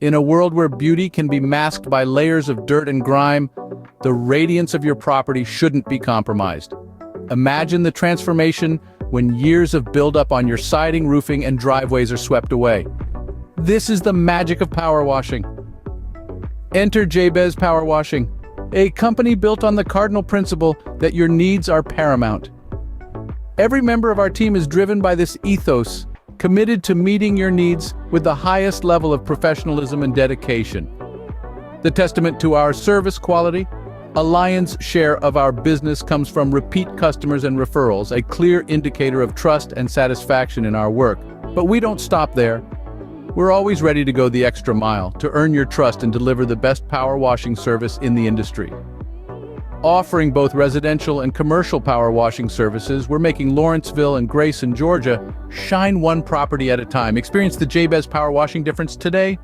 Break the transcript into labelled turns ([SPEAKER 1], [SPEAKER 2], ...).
[SPEAKER 1] In a world where beauty can be masked by layers of dirt and grime, the radiance of your property shouldn't be compromised. Imagine the transformation when years of buildup on your siding, roofing, and driveways are swept away. This is the magic of power washing. Enter Jabez Power Washing, a company built on the cardinal principle that your needs are paramount. Every member of our team is driven by this ethos, committed to meeting your needs with the highest level of professionalism and dedication. The testament to our service quality: a lion's share of our business comes from repeat customers and referrals, a clear indicator of trust and satisfaction in our work. But we don't stop there. We're always ready to go the extra mile to earn your trust and deliver the best power washing service in the industry. Offering both residential and commercial power washing services, we're making Lawrenceville and Grayson, Georgia, shine one property at a time. Experience the Jabez Power Washing difference today.